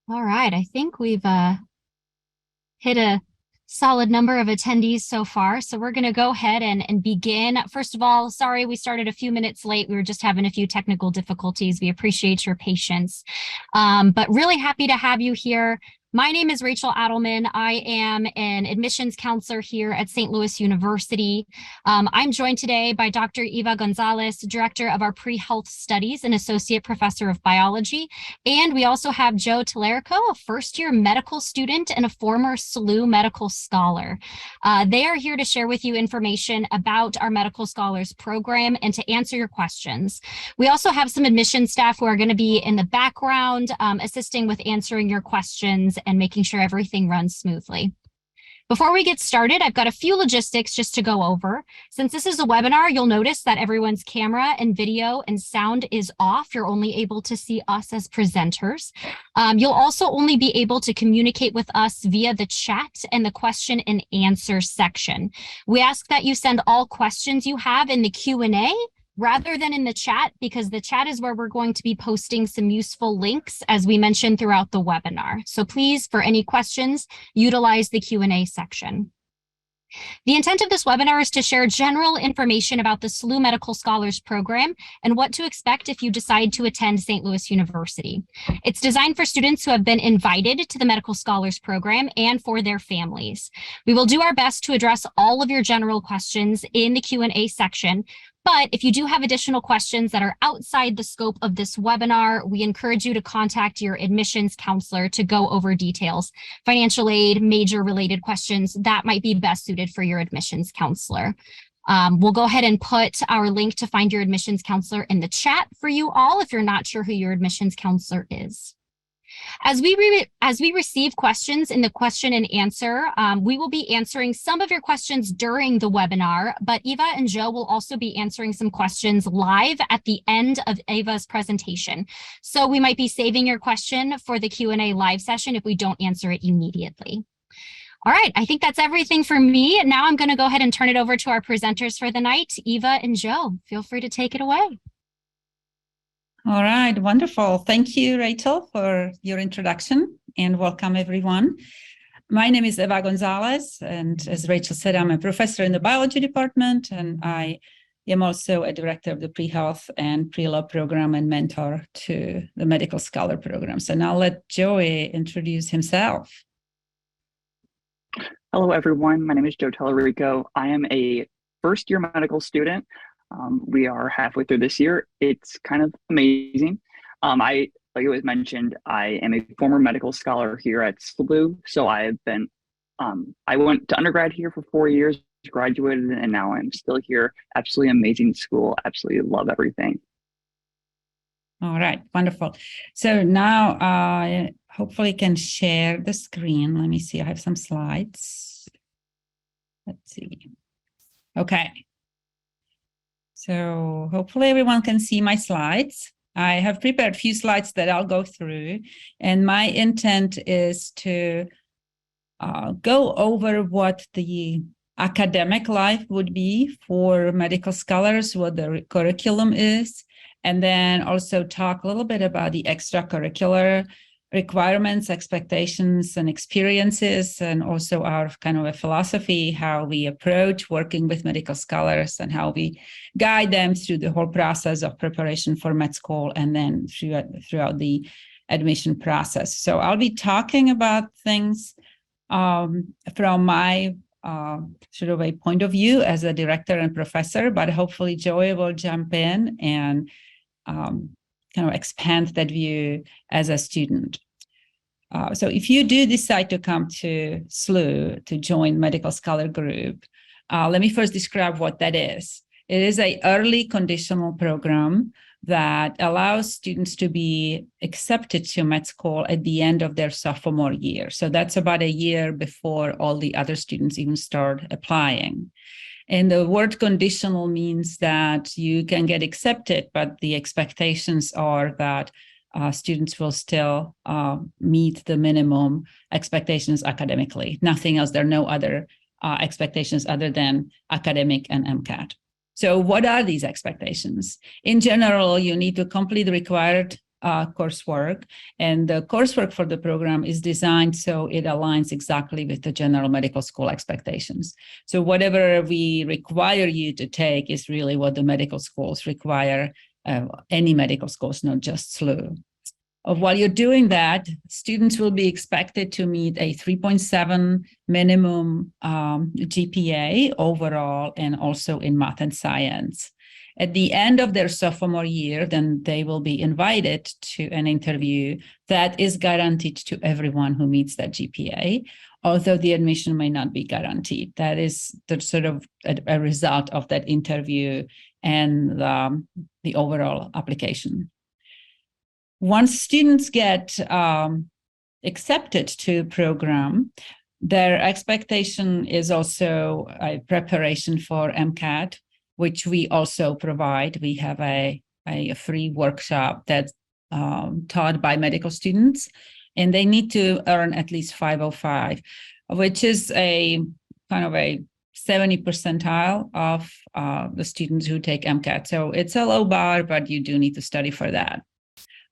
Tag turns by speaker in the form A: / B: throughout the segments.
A: All right, I think we've hit a solid number of attendees so far. So we're going to go ahead and begin. First of all, sorry we started a few minutes late. We were just having a few technical difficulties. We appreciate your patience, but really happy to have you here. My name is Rachel Adelman. I am an admissions counselor here at St. Louis University. I'm joined today by Dr. Eva Gonzalez, director of our pre-health studies and associate professor of biology. And we also have Joe Talerico, a first-year medical student and a former SLU medical scholar. They are here to share with you information about our medical scholars program and to answer your questions. We also have some admission staff who are going to be in the background assisting with answering your questions and making sure everything runs smoothly. Before we get started, I've got a few logistics just to go over. Since this is a webinar, you'll notice that everyone's camera and video and sound is off. You're only able to see us as presenters. You'll also only be able to communicate with us via the chat and the question and answer section. We ask that you send all questions you have in the Q&A rather than in the chat, because the chat is where we're going to be posting some useful links, as we mentioned throughout the webinar. So please, for any questions, utilize the Q&A section. The intent of this webinar is to share general information about the SLU Medical Scholars Program and what to expect if you decide to attend St. Louis University. It's designed for students who have been invited to the Medical Scholars Program and for their families. We will do our best to address all of your general questions in the Q&A section. But if you do have additional questions that are outside the scope of this webinar, we encourage you to contact your admissions counselor to go over details. Financial aid, major related questions, that might be best suited for your admissions counselor. We'll go ahead and put our link to find your admissions counselor in the chat for you all if you're not sure who your admissions counselor is. As we receive questions in the question and answer, we will be answering some of your questions during the webinar, but Eva and Joe will also be answering some questions live at the end of Eva's presentation. So we might be saving your question for the Q&A live session if we don't answer it immediately. All right, I think that's everything for me. Now I'm going to go ahead and turn it over to our presenters for the night. Eva and Joe, feel free to take it away.
B: All right, wonderful. Thank you, Rachel, for your introduction, and welcome everyone. My name is Eva Gonzalez, and as Rachel said, I'm a professor in the biology department, and I am also a director of the pre-health and pre-law program and mentor to the medical scholar program. So now let Joey introduce himself.
C: Hello, everyone. My name is Joe Talerico. I am a first-year medical student. We are halfway through this year. It's kind of amazing. Like it was mentioned, I am a former medical scholar here at SLU. So I went to undergrad here for 4 years, graduated, and now I'm still here. Absolutely amazing school. Absolutely love everything.
B: All right, wonderful. So now I hopefully can share the screen. Let me see, I have some slides. Let's see. Okay. So hopefully everyone can see my slides. I have prepared a few slides that I'll go through, and my intent is to go over what the academic life would be for medical scholars, what the curriculum is, and then also talk a little bit about the extracurricular requirements, expectations, and experiences, and also our kind of a philosophy, how we approach working with medical scholars and how we guide them through the whole process of preparation for med school and then throughout the admission process. So I'll be talking about things from my sort of a point of view as a director and professor, but hopefully Joey will jump in and kind of expand that view as a student. So if you do decide to come to SLU to join Medical Scholar Group, let me first describe what that is. It is an early conditional program that allows students to be accepted to med school at the end of their sophomore year. So that's about a year before all the other students even start applying. And the word conditional means that you can get accepted, but the expectations are that students will still meet the minimum expectations academically. Nothing else. There are no other expectations other than academic and MCAT. So what are these expectations? In general, you need to complete the required coursework. And the coursework for the program is designed so it aligns exactly with the general medical school expectations. So whatever we require you to take is really what the medical schools require, any medical schools, not just SLU. While you're doing that, students will be expected to meet a 3.7 minimum GPA overall, and also in math and science. At the end of their sophomore year, then they will be invited to an interview that is guaranteed to everyone who meets that GPA, although the admission may not be guaranteed. That is the sort of a result of that interview and the overall application. Once students get accepted to program, their expectation is also a preparation for MCAT, which we also provide. We have a free workshop that's taught by medical students, and they need to earn at least 505, which is a kind of a 70 percentile of the students who take MCAT. So it's a low bar, but you do need to study for that.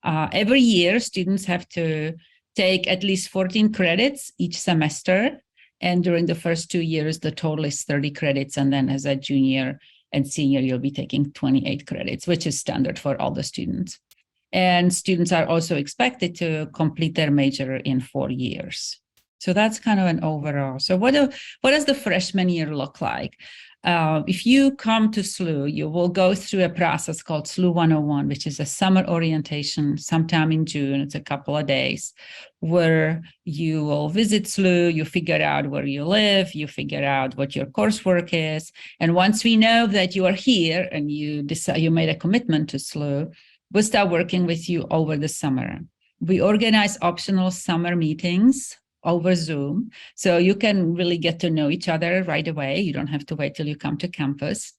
B: Every year, students have to take at least 14 credits each semester. And during the first 2 years, the total is 30 credits. And then as a junior and senior, you'll be taking 28 credits, which is standard for all the students. And students are also expected to complete their major in 4 years. So that's kind of an overall. So what does the freshman year look like? If you come to SLU, you will go through a process called SLU 101, which is a summer orientation sometime in June. It's a couple of days where you will visit SLU, you figure out where you live, you figure out what your coursework is. And once we know that you are here and you decide you made a commitment to SLU, we'll start working with you over the summer. We organize optional summer meetings over Zoom, so you can really get to know each other right away. You don't have to wait till you come to campus.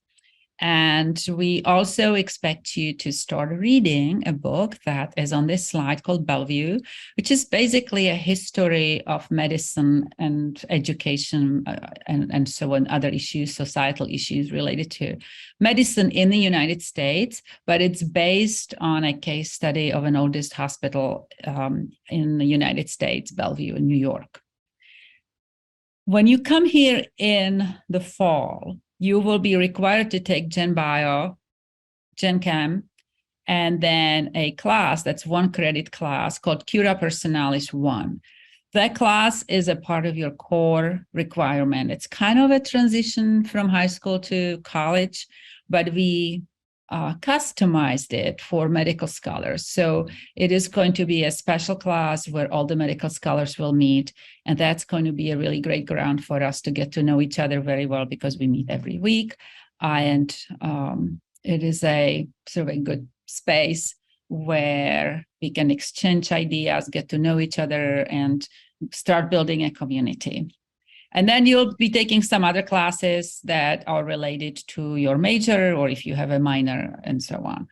B: And we also expect you to start reading a book that is on this slide called Bellevue, which is basically a history of medicine and education and so on, other issues, societal issues related to medicine in the United States, but it's based on a case study of an oldest hospital in the United States, Bellevue in New York. When you come here in the fall, you will be required to take Gen Bio, Gen Chem, and then a class that's 1 credit class called Cura Personalis 1. That class is a part of your core requirement. It's kind of a transition from high school to college, but we customized it for medical scholars. So it is going to be a special class where all the medical scholars will meet. And that's going to be a really great ground for us to get to know each other very well, because we meet every week. And it is a sort of a good space where we can exchange ideas, get to know each other, and start building a community. And then you'll be taking some other classes that are related to your major, or if you have a minor, and so on.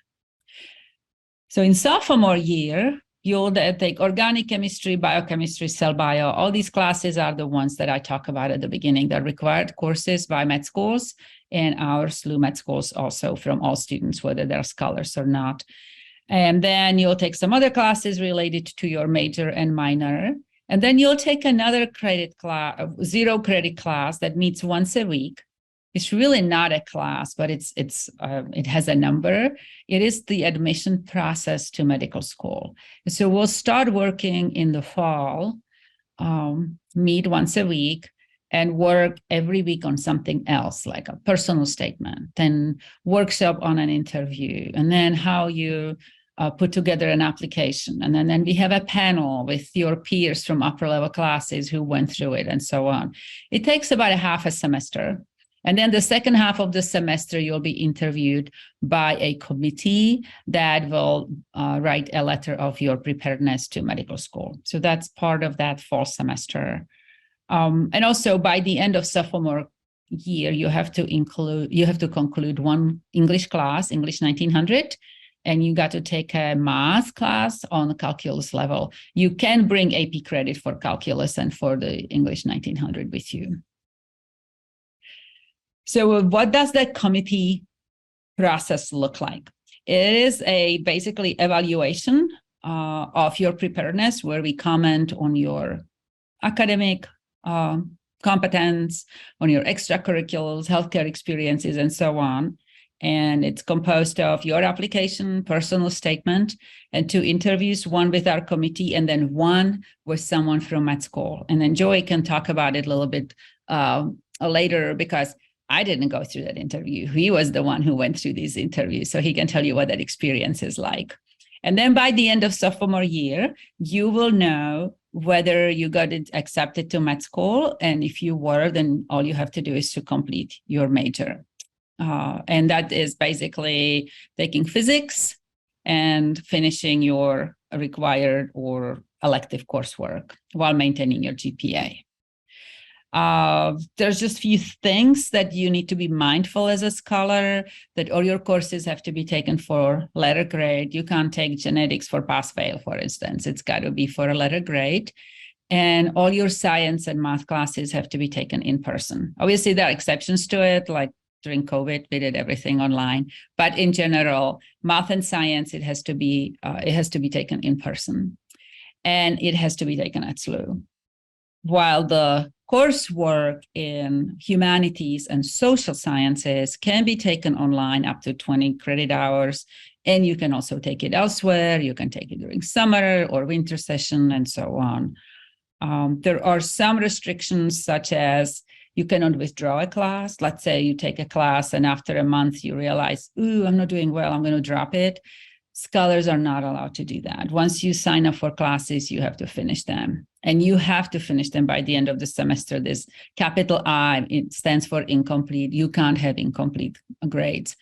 B: So in sophomore year, you'll take organic chemistry, biochemistry, cell bio. All these classes are the ones that I talked about at the beginning. They're required courses by med schools, and our SLU med schools also from all students, whether they're scholars or not. And then you'll take some other classes related to your major and minor. And then you'll take another credit class, 0 credit class that meets once a week. It's really not a class, but it has a number. It is the admission process to medical school. So we'll start working in the fall, meet once a week, and work every week on something else, like a personal statement, then workshop on an interview, and then how you put together an application. And then we have a panel with your peers from upper level classes who went through it, and so on. It takes about a half a semester. And then the second half of the semester, you'll be interviewed by a committee that will write a letter of your preparedness to medical school. So that's part of that fall semester. And also by the end of sophomore year, you have to conclude 1 English class, English 1900, and you got to take a math class on the calculus level. You can bring AP credit for calculus and for the English 1900 with you. So what does that committee process look like? It is a basically evaluation of your preparedness, where we comment on your academic competence, on your extracurriculars, healthcare experiences, and so on. And it's composed of your application, personal statement, and 2 interviews, one with our committee, and then one with someone from med school. And then Joey can talk about it a little bit later, because I didn't go through that interview. He was the one who went through these interviews, so he can tell you what that experience is like. And then by the end of sophomore year, you will know whether you got accepted to med school. And if you were, then all you have to do is to complete your major. And that is basically taking physics and finishing your required or elective coursework while maintaining your GPA. There's just a few things that you need to be mindful as a scholar, that all your courses have to be taken for letter grade. You can't take genetics for pass-fail, for instance. It's got to be for a letter grade. And all your science and math classes have to be taken in person. Obviously, there are exceptions to it, like during COVID, we did everything online. But in general, math and science, it has to be taken in person. And it has to be taken at SLU. While the coursework in humanities and social sciences can be taken online up to 20 credit hours, and you can also take it elsewhere. You can take it during summer or winter session and so on. There are some restrictions, such as you cannot withdraw a class. Let's say you take a class and after a month you realize, ooh, I'm not doing well, I'm going to drop it. Scholars are not allowed to do that. Once you sign up for classes, you have to finish them. And you have to finish them by the end of the semester. This capital I, it stands for incomplete. You can't have incomplete grades.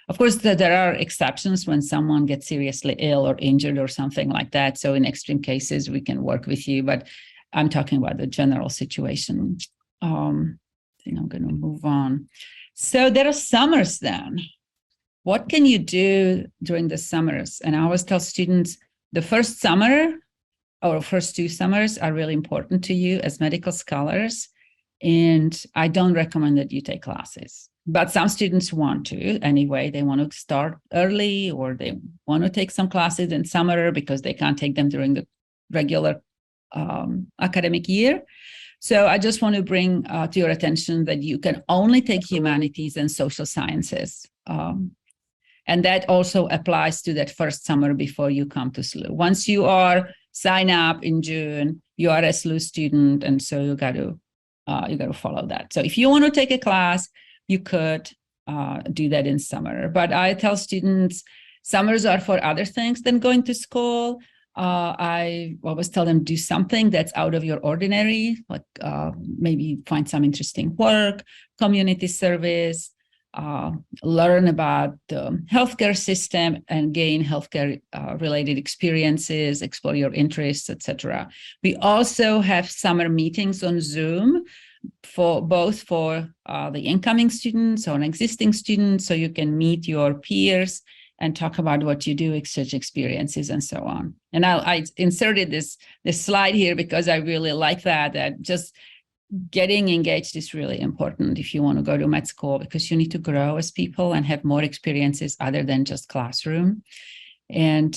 B: Of course, there are exceptions when someone gets seriously ill or injured or something like that. So in extreme cases, we can work with you. But I'm talking about the general situation. I think I'm going to move on. So there are summers then. What can you do during the summers? And I always tell students the first summer or first 2 summers are really important to you as medical scholars. And I don't recommend that you take classes. But some students want to anyway. They want to start early, or they want to take some classes in summer because they can't take them during the regular academic year. So I just want to bring to your attention that you can only take humanities and social sciences. And that also applies to that first summer before you come to SLU. Once you are sign up in June, you are a SLU student, and so you got to follow that. So if you want to take a class, you could do that in summer. But I tell students summers are for other things than going to school. I always tell them do something that's out of your ordinary, like maybe find some interesting work, community service, learn about the healthcare system and gain healthcare related experiences, explore your interests, etc. We also have summer meetings on Zoom for the incoming students or existing students, so you can meet your peers and talk about what you do, exchange experiences, and so on. And I inserted this slide here because I really like that just getting engaged is really important if you want to go to med school, because you need to grow as people and have more experiences other than just classroom. And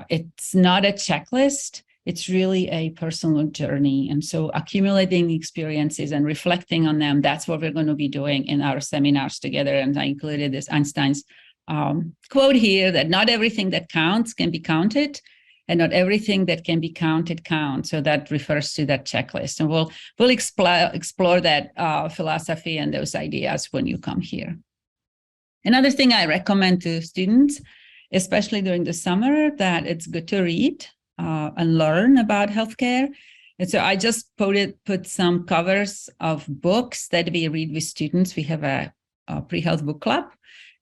B: it's not a checklist. It's really a personal journey. And so accumulating experiences and reflecting on them, that's what we're going to be doing in our seminars together. And I included this Einstein's quote here, that not everything that counts can be counted, and not everything that can be counted counts. So that refers to that checklist. And we'll explore that philosophy and those ideas when you come here. Another thing I recommend to students, especially during the summer, that it's good to read and learn about healthcare. And so I just put some covers of books that we read with students. We have a pre-health book club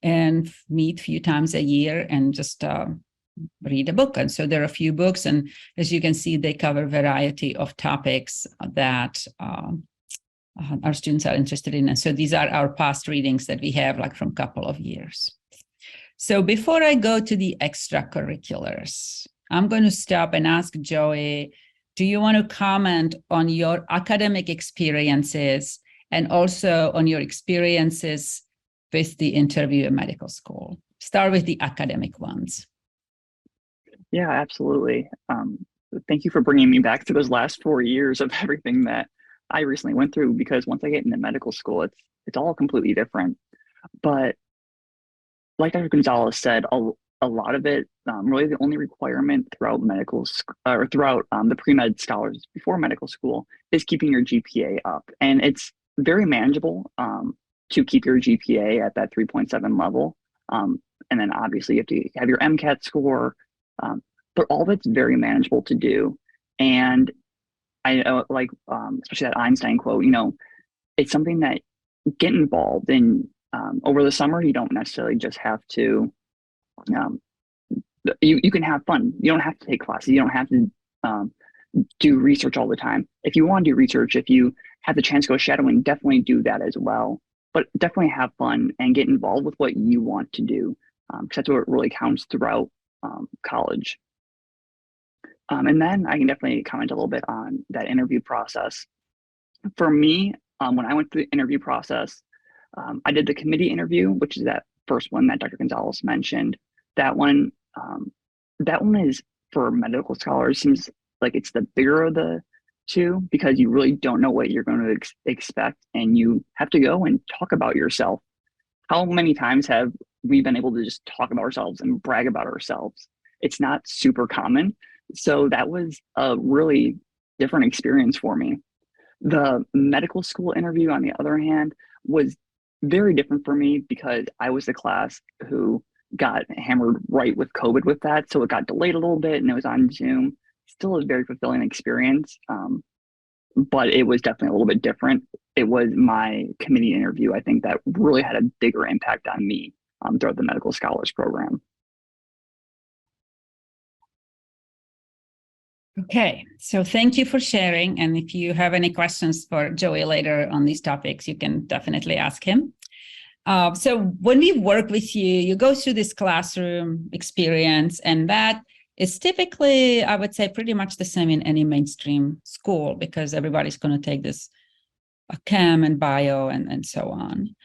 B: and meet a few times a year and just read a book. And so there are a few books, and as you can see, they cover a variety of topics that our students are interested in. And so these are our past readings that we have, like from a couple of years. So before I go to the extracurriculars, I'm going to stop and ask Joey, do you want to comment on your academic experiences and also on your experiences with the interview at medical school? Start with the academic ones.
C: Yeah, absolutely. Thank you for bringing me back to those last 4 years of everything that I recently went through, because once I get into medical school, it's all completely different. But like Dr. Gonzalez said, a lot of it, really the only requirement throughout or throughout the pre-med scholars before medical school is keeping your GPA up. And it's very manageable to keep your GPA at that 3.7 level. And then obviously you have to have your MCAT score, but all that's very manageable to do. And I know, like, especially that Einstein quote, it's something that get involved in. Over the summer, you don't necessarily just have to, um, you can have fun. You don't have to take classes. You don't have to do research all the time. If you want to do research, if you have the chance to go shadowing, definitely do that as well. But definitely have fun and get involved with what you want to do, because that's what really counts throughout college. And then I can definitely comment a little bit on that interview process. For me, when I went through the interview process, I did the committee interview, which is that first one that Dr. Gonzalez mentioned. That one is for medical scholars. Seems like it's the bigger of the two, because you really don't know what you're going to expect, and you have to go and talk about yourself. How many times have we been able to just talk about ourselves and brag about ourselves? It's not super common. So that was a really different experience for me. The medical school interview, on the other hand, was very different for me, because I was the class who got hammered right with COVID with that. So it got delayed a little bit and it was on Zoom. Still a very fulfilling experience, but it was definitely a little bit different. It was my committee interview, I think, that really had a bigger impact on me throughout the medical scholars program.
B: Okay, so thank you for sharing. And if you have any questions for Joey later on these topics, you can definitely ask him. So when we work with you, you go through this classroom experience, and that is typically, I would say, pretty much the same in any mainstream school, because everybody's going to take this chem and bio and so on.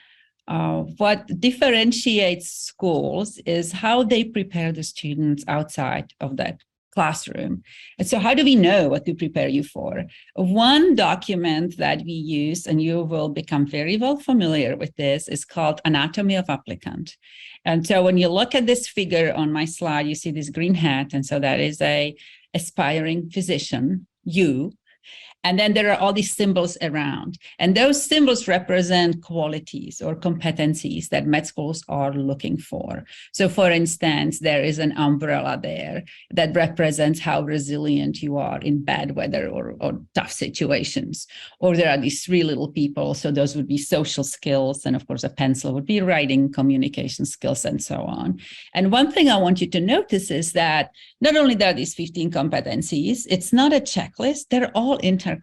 B: What differentiates schools is how they prepare the students outside of that classroom. And so how do we know what to prepare you for? One document that we use, and you will become very well familiar with this, is called Anatomy of Applicant. And so when you look at this figure on my slide, you see this green hat. And so that is a aspiring physician, you. And then there are all these symbols around. And those symbols represent qualities or competencies that med schools are looking for. So for instance, there is an umbrella there that represents how resilient you are in bad weather or tough situations. Or there are these three little people. So those would be social skills. And of course, a pencil would be writing, communication skills, and so on. And one thing I want you to notice is that not only are these 15 competencies, it's not a checklist, they're all interconnected.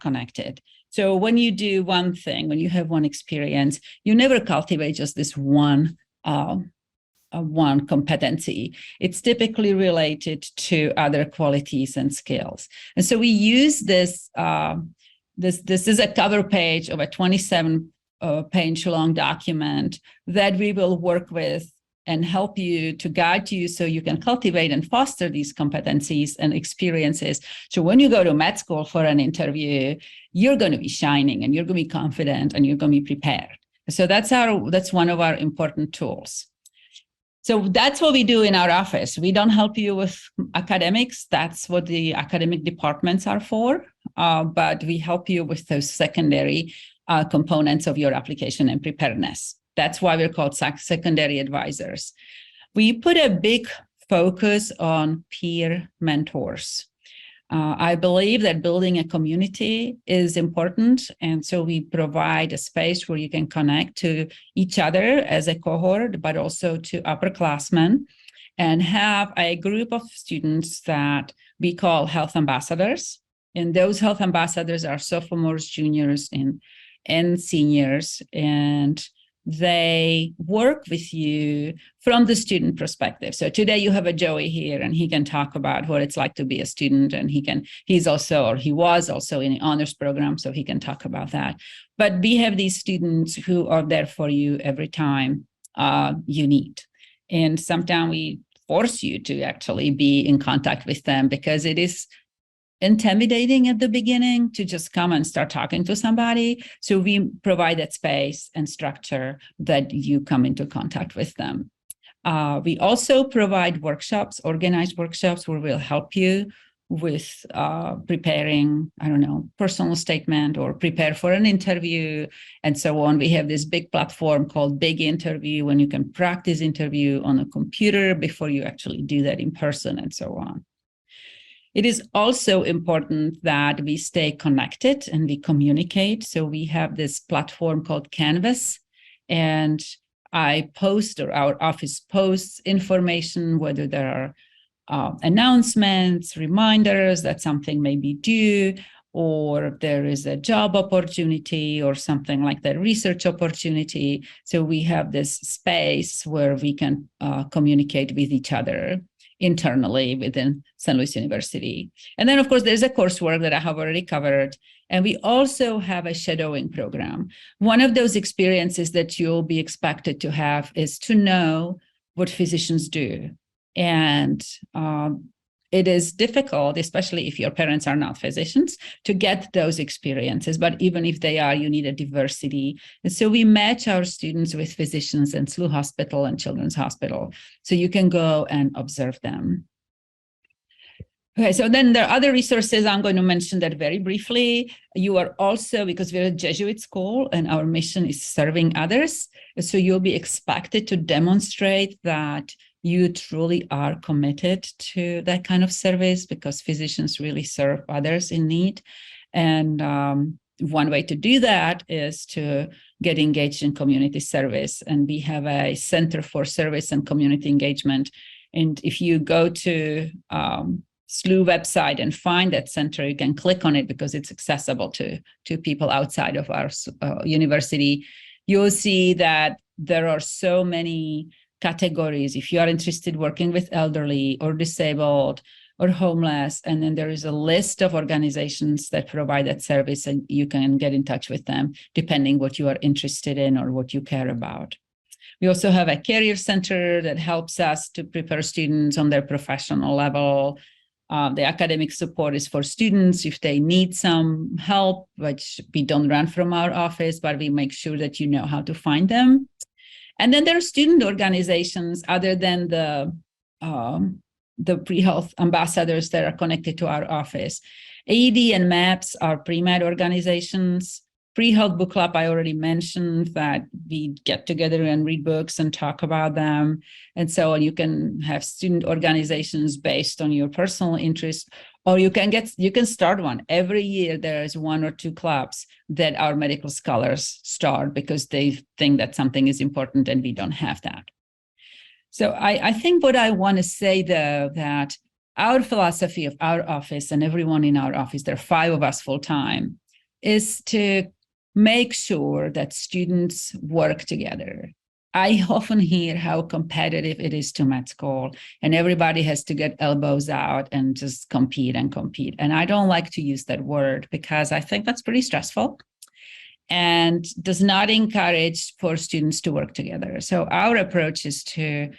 B: So when you do one thing, when you have one experience, you never cultivate just this one competency. It's typically related to other qualities and skills. And so we use this, this is a cover page of a 27 page long document that we will work with and help you to guide you so you can cultivate and foster these competencies and experiences. So when you go to med school for an interview, you're going to be shining and you're going to be confident and you're going to be prepared. So that's one of our important tools. So that's what we do in our office. We don't help you with academics. That's what the academic departments are for. But we help you with those secondary components of your application and preparedness. That's why we're called secondary advisors. We put a big focus on peer mentors. I believe that building a community is important. And so we provide a space where you can connect to each other as a cohort, but also to upperclassmen, and have a group of students that we call health ambassadors. And those health ambassadors are sophomores, juniors, and seniors. And they work with you from the student perspective. So today you have a Joey here, and he can talk about what it's like to be a student, and he was also in the honors program, so he can talk about that. But we have these students who are there for you every time you need. And sometimes we force you to actually be in contact with them, because it is intimidating at the beginning to just come and start talking to somebody. So we provide that space and structure that you come into contact with them. We also provide workshops, organized workshops, where we'll help you with preparing, personal statement or prepare for an interview and so on. We have this big platform called Big Interview, when you can practice interview on a computer before you actually do that in person and so on. It is also important that we stay connected and we communicate. So we have this platform called Canvas, and I post, or our office posts, information, whether there are announcements, reminders that something may be due, or if there is a job opportunity or something like that, research opportunity. So we have this space where we can communicate with each other internally within St. Louis University. And then, of course, there's a coursework that I have already covered. And we also have a shadowing program. One of those experiences that you'll be expected to have is to know what physicians do. And it is difficult, especially if your parents are not physicians, to get those experiences. But even if they are, you need a diversity. And so we match our students with physicians in SLU Hospital and Children's Hospital, so you can go and observe them. Okay, so then there are other resources. I'm going to mention that very briefly. You are also, because we're a Jesuit school and our mission is serving others, so you'll be expected to demonstrate that you truly are committed to that kind of service, because physicians really serve others in need. And one way to do that is to get engaged in community service. And we have a Center for Service and Community Engagement. And if you go to SLU website and find that center, you can click on it because it's accessible to people outside of our university. You'll see that there are so many categories. If you are interested in working with elderly or disabled or homeless, and then there is a list of organizations that provide that service, and you can get in touch with them depending what you are interested in or what you care about. We also have a career center that helps us to prepare students on their professional level. The academic support is for students if they need some help, which we don't run from our office, but we make sure that you know how to find them. And then there are student organizations other than the pre-health ambassadors that are connected to our office. AED and MAPS are pre-med organizations. Pre-health book club, I already mentioned that we get together and read books and talk about them. And so you can have student organizations based on your personal interest, or you can start one. Every year there is one or two clubs that our medical scholars start because they think that something is important and we don't have that. So I think what I want to say, though, that our philosophy of our office and everyone in our office, there are 5 of us full-time, is to make sure that students work together. I often hear how competitive it is to med school, and everybody has to get elbows out and just compete and compete. And I don't like to use that word because I think that's pretty stressful and does not encourage for students to work together. So our approach is to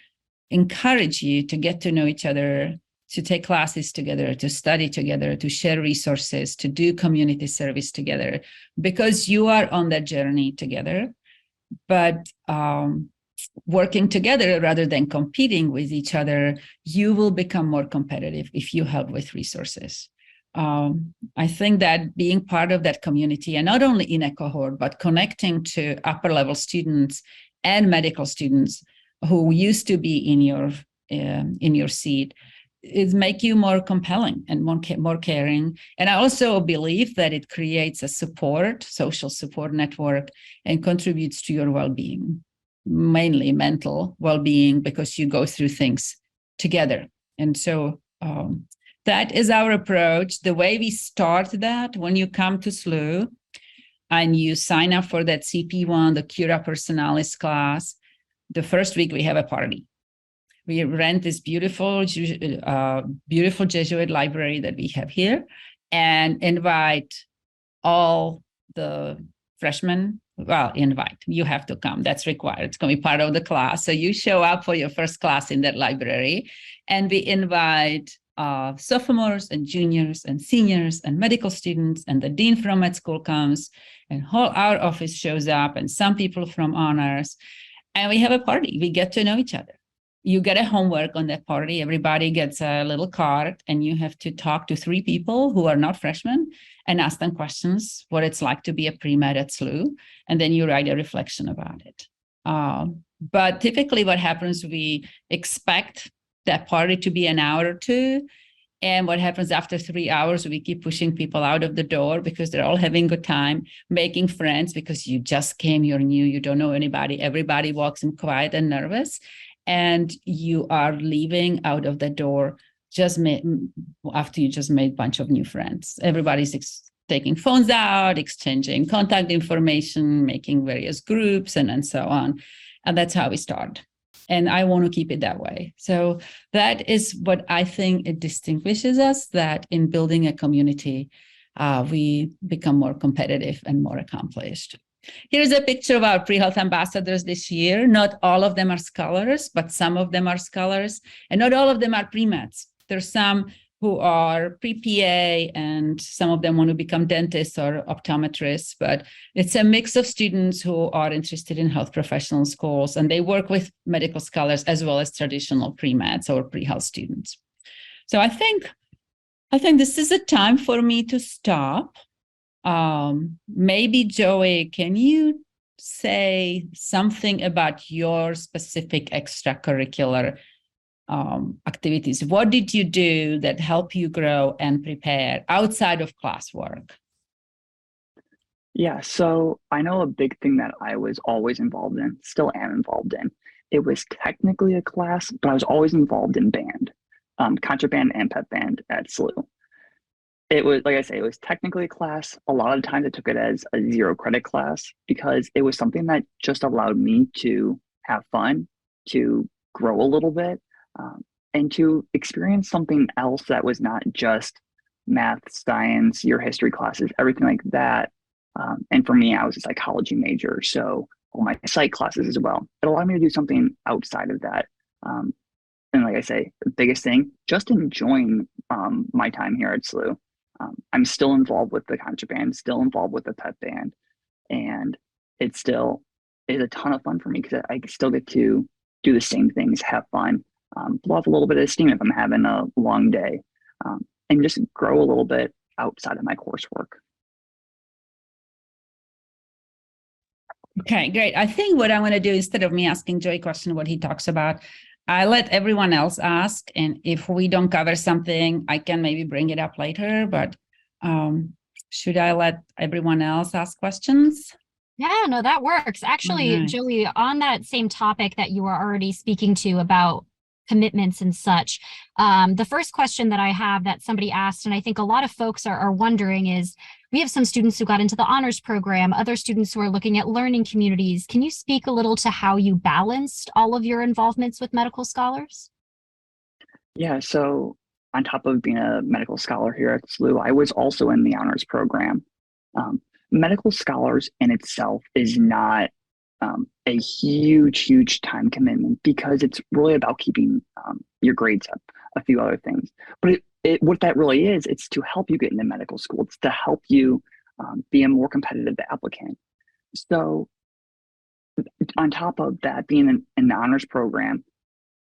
B: encourage you to get to know each other, to take classes together, to study together, to share resources, to do community service together, because you are on that journey together. But working together rather than competing with each other, you will become more competitive if you help with resources. I think that being part of that community, and not only in a cohort, but connecting to upper level students and medical students who used to be in your seat, is make you more compelling and more caring. And I also believe that it creates a social support network, and contributes to your well-being, mainly mental well-being, because you go through things together. And so that is our approach. The way we start that, when you come to SLU and you sign up for that CP1, the Cura Personalis class, the first week we have a party. We rent this beautiful Jesuit library that we have here, and invite all the freshmen well, invite, you have to come. That's required. It's going to be part of the class. So you show up for your first class in that library, and we invite sophomores and juniors and seniors and medical students, and the dean from med school comes, and whole our office shows up, and some people from honors, and we have a party. We get to know each other. You get a homework on that party. Everybody gets a little card, and you have to talk to 3 people who are not freshmen and ask them questions, what it's like to be a pre-med at SLU, and then you write a reflection about it. But typically what happens, we expect that party to be an hour or 2, and what happens after 3 hours, we keep pushing people out of the door because they're all having a good time, making friends because you just came, you're new, you don't know anybody. Everybody walks in quiet and nervous, and you are leaving out of the door after you just made a bunch of new friends. Everybody's taking phones out, exchanging contact information, making various groups, and so on. And that's how we start. And I want to keep it that way. So that is what I think it distinguishes us, that in building a community, we become more competitive and more accomplished. Here's a picture of our pre-health ambassadors this year. Not all of them are scholars, but some of them are scholars, and not all of them are pre-meds. There's some who are pre-PA, and some of them want to become dentists or optometrists, but it's a mix of students who are interested in health professional schools, and they work with medical scholars as well as traditional pre-meds or pre-health students. So I think this is a time for me to stop. Maybe Joey, can you say something about your specific extracurricular activities? What did you do that helped you grow and prepare outside of classwork?
C: Yeah, so I know a big thing that I was always involved in, still am involved in. It was technically a class, but I was always involved in band, contraband and pep band at SLU. It was, like I say, it was technically a class. A lot of times I took it as a 0 credit class because it was something that just allowed me to have fun, to grow a little bit, and to experience something else that was not just math, science, your history classes, everything like that. And for me, I was a psychology major, so all my psych classes as well. It allowed me to do something outside of that. And like I say, the biggest thing, just enjoying my time here at SLU. I'm still involved with the contraband, still involved with the pep band, and it still is a ton of fun for me because I still get to do the same things, have fun, blow off a little bit of steam if I'm having a long day, and just grow a little bit outside of my coursework.
B: Okay, great. I think what I'm going to do, instead of me asking Joey a question, what he talks about, I let everyone else ask. And if we don't cover something, I can maybe bring it up later. But should I let everyone else ask questions?
A: Yeah, no, that works. Actually,
B: Right.
A: Joey, on that same topic that you were already speaking to about commitments and such, the first question that I have that somebody asked, and I think a lot of folks are wondering, is we have some students who got into the honors program, other students who are looking at learning communities. Can you speak a little to how you balanced all of your involvements with medical scholars?
C: Yeah, so on top of being a medical scholar here at SLU, I was also in the honors program. Medical scholars in itself is not a huge time commitment because it's really about keeping your grades up, a few other things. But what that really is, it's to help you get into medical school. It's to help you be a more competitive applicant. So on top of that, being in the honors program,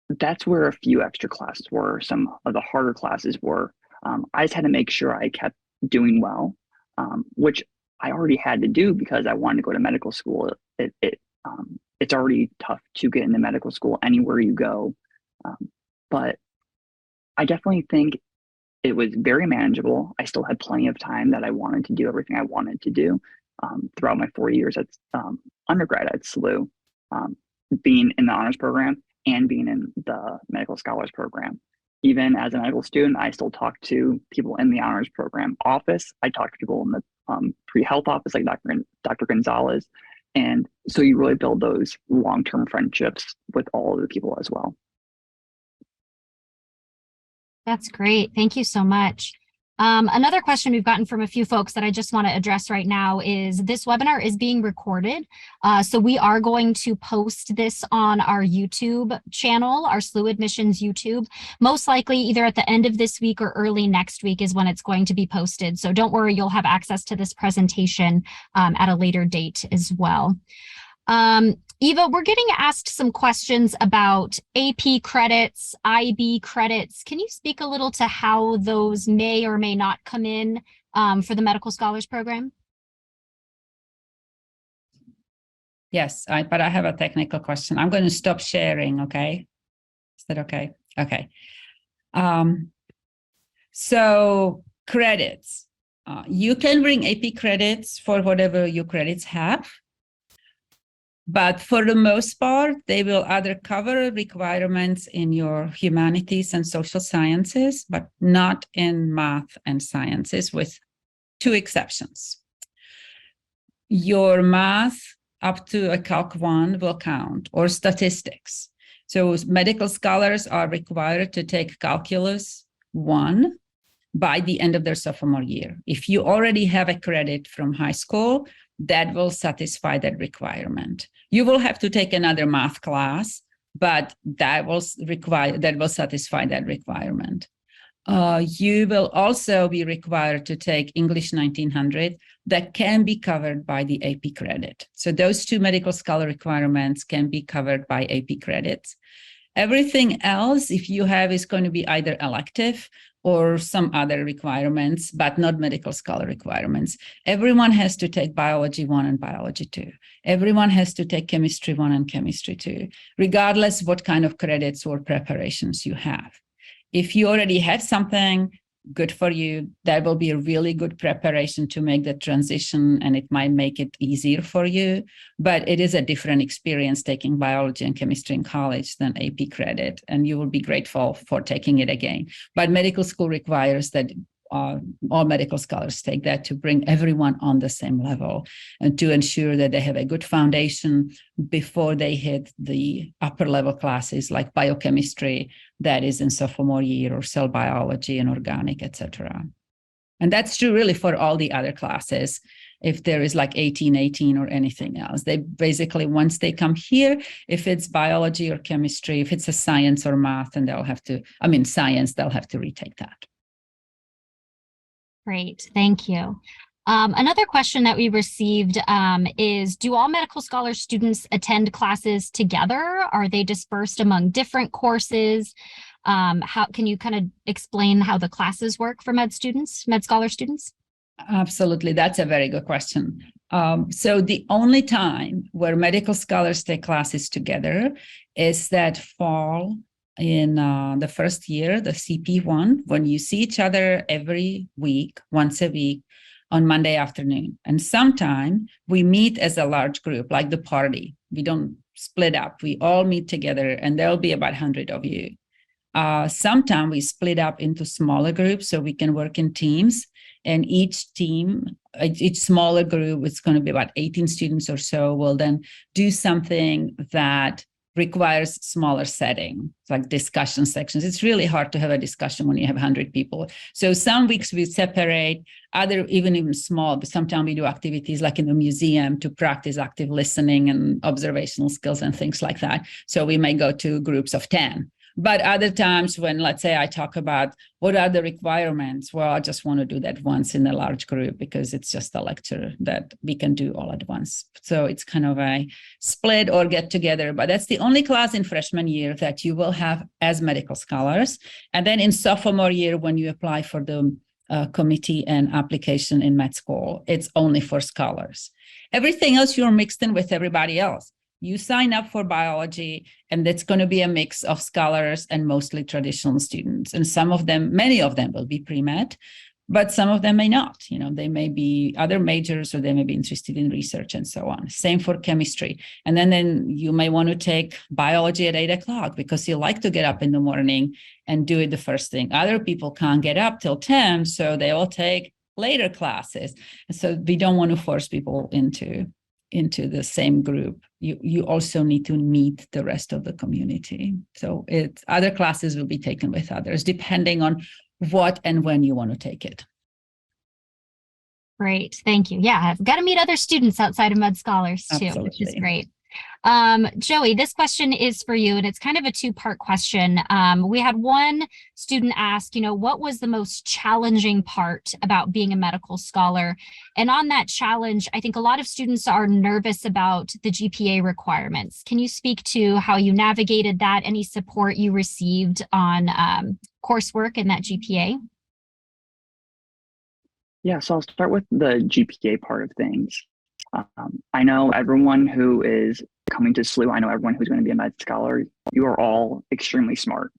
C: that's where a few extra classes were, some of the harder classes were. I just had to make sure I kept doing well, which I already had to do because I wanted to go to medical school. It's already tough to get into medical school anywhere you go. But I definitely think it was very manageable. I still had plenty of time that I wanted to do everything I wanted to do throughout my 4 years at undergrad at SLU, being in the honors program and being in the medical scholars program. Even as a medical student, I still talk to people in the honors program office. I talk to people in the pre-health office, like Dr. Gonzalez. And so you really build those long-term friendships with all of the people as well.
A: That's great. Thank you so much. Another question we've gotten from a few folks that I just want to address right now is this webinar is being recorded. So we are going to post this on our YouTube channel, our SLU Admissions YouTube. Most likely either at the end of this week or early next week is when it's going to be posted. So don't worry, you'll have access to this presentation at a later date as well. Eva, we're getting asked some questions about AP credits, IB credits. Can you speak a little to how those may or may not come in for the Medical Scholars Program?
B: Yes, but I have a technical question. I'm going to stop sharing, okay? Is that okay? Okay. So credits. You can bring AP credits for whatever your credits have. But for the most part, they will either cover requirements in your humanities and social sciences, but not in math and sciences, with two exceptions. Your math up to a Calc 1 will count, or statistics. So medical scholars are required to take Calculus 1 by the end of their sophomore year. If you already have a credit from high school, that will satisfy that requirement. You will have to take another math class, but that will satisfy that requirement. You will also be required to take English 1900 that can be covered by the AP credit. So those two medical scholar requirements can be covered by AP credits. Everything else, if you have, is going to be either elective or some other requirements, but not medical scholar requirements. Everyone has to take biology 1 and biology 2. Everyone has to take chemistry 1 and chemistry 2, regardless what kind of credits or preparations you have. If you already have something, good for you. That will be a really good preparation to make the transition, and it might make it easier for you. But it is a different experience taking biology and chemistry in college than AP credit, and you will be grateful for taking it again. But medical school requires that all medical scholars take that to bring everyone on the same level and to ensure that they have a good foundation before they hit the upper level classes like biochemistry that is in sophomore year, or cell biology and organic, etc. And that's true really for all the other classes. If there is like 1818 or anything else, they basically, once they come here, if it's biology or chemistry, if it's a science or math, and science, they'll have to retake that.
A: Great, thank you. Another question that we received is, do all medical scholar students attend classes together? Are they dispersed among different courses? How can you kind of explain how the classes work for med scholar students?
B: Absolutely, that's a very good question. So the only time where medical scholars take classes together is that fall in the first year, the CP1, when you see each other every week, once a week, on Monday afternoon. And sometime we meet as a large group, like the party. We don't split up. We all meet together, and there'll be about 100 of you. Sometime we split up into smaller groups so we can work in teams. And each smaller group, it's going to be about 18 students or so, will then do something that requires smaller setting, like discussion sections. It's really hard to have a discussion when you have 100 people. So some weeks we separate, other even small, but sometimes we do activities like in the museum to practice active listening and observational skills and things like that. So we may go to groups of 10. But other times when, let's say, I talk about what are the requirements, well, I just want to do that once in a large group because it's just a lecture that we can do all at once. So it's kind of a split or get together. But that's the only class in freshman year that you will have as medical scholars. And then in sophomore year, when you apply for the committee and application in med school, it's only for scholars. Everything else, you're mixed in with everybody else. You sign up for biology, and that's going to be a mix of scholars and mostly traditional students. And many of them will be pre-med, but some of them may not. They may be other majors, or they may be interested in research and so on. Same for chemistry. And then you may want to take biology at 8 o'clock because you like to get up in the morning and do it the first thing. Other people can't get up till 10, so they will take later classes. And so we don't want to force people into the same group. You also need to meet the rest of the community. So other classes will be taken with others, depending on what and when you want to take it.
A: Great. Thank you. Yeah, I've got to meet other students outside of Med Scholars too, which is
B: Absolutely.
A: great. Joey, this question is for you, and it's kind of a two-part question. We had one student ask, what was the most challenging part about being a medical scholar? And on that challenge, I think a lot of students are nervous about the GPA requirements. Can you speak to how you navigated that, any support you received on coursework and that GPA?
C: Yeah, so I'll start with the GPA part of things. I know everyone who is coming to SLU, I know everyone who's going to be a med scholar, you are all extremely smart.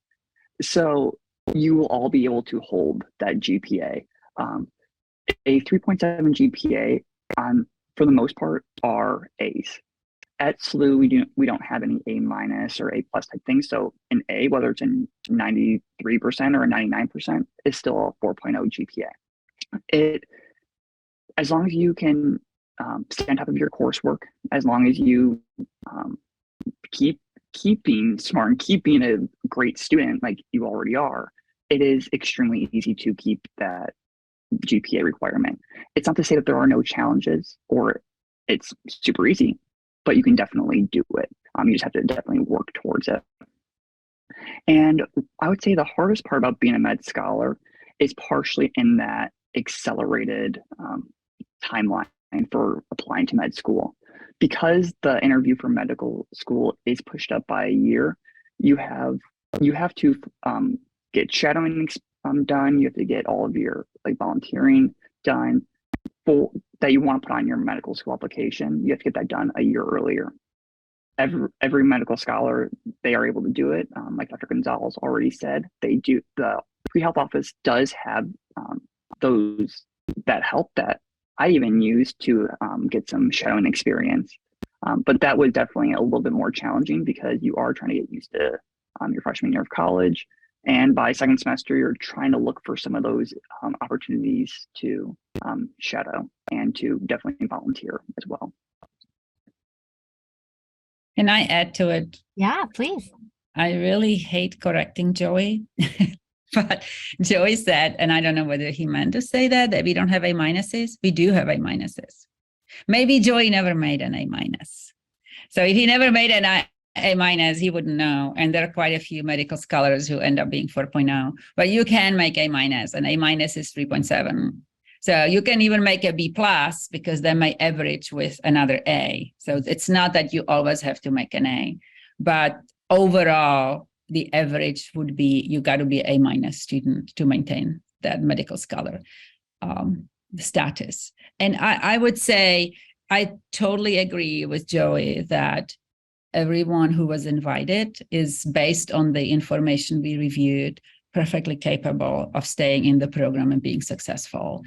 C: So you will all be able to hold that GPA. A 3.7 GPA, for the most part, are A's. At SLU, we don't have any A minus or A plus type things. So an A, whether it's in 93% or a 99%, is still a 4.0 GPA. As long as you can stay on top of your coursework, as long as you keep being smart and keep being a great student like you already are, it is extremely easy to keep that GPA requirement. It's not to say that there are no challenges or it's super easy, but you can definitely do it. You just have to definitely work towards it. And I would say the hardest part about being a med scholar is partially in that accelerated timeline for applying to med school. Because the interview for medical school is pushed up by a year, you have to get shadowing done. You have to get all of your volunteering done that you want to put on your medical school application. You have to get that done a year earlier. Every medical scholar, they are able to do it. Like Dr. Gonzalez already said, they do. The pre-health office does have those that help that I even used to get some shadowing experience. But that was definitely a little bit more challenging because you are trying to get used to your freshman year of college. And by second semester, you're trying to look for some of those opportunities to shadow and to definitely volunteer as well.
B: Can I add to it?
A: Yeah, please.
B: I really hate correcting Joey. But Joey said, and I don't know whether he meant to say that we don't have A minuses. We do have A minuses. Maybe Joey never made an A minus. So if he never made an A minus, he wouldn't know. And there are quite a few medical scholars who end up being 4.0, but you can make A minus, and A minus is 3.7. So you can even make a B plus because they may average with another A. So it's not that you always have to make an A, but overall, the average would be you got to be A minus student to maintain that medical scholar status. And I would say I totally agree with Joey that everyone who was invited is, based on the information we reviewed, perfectly capable of staying in the program and being successful.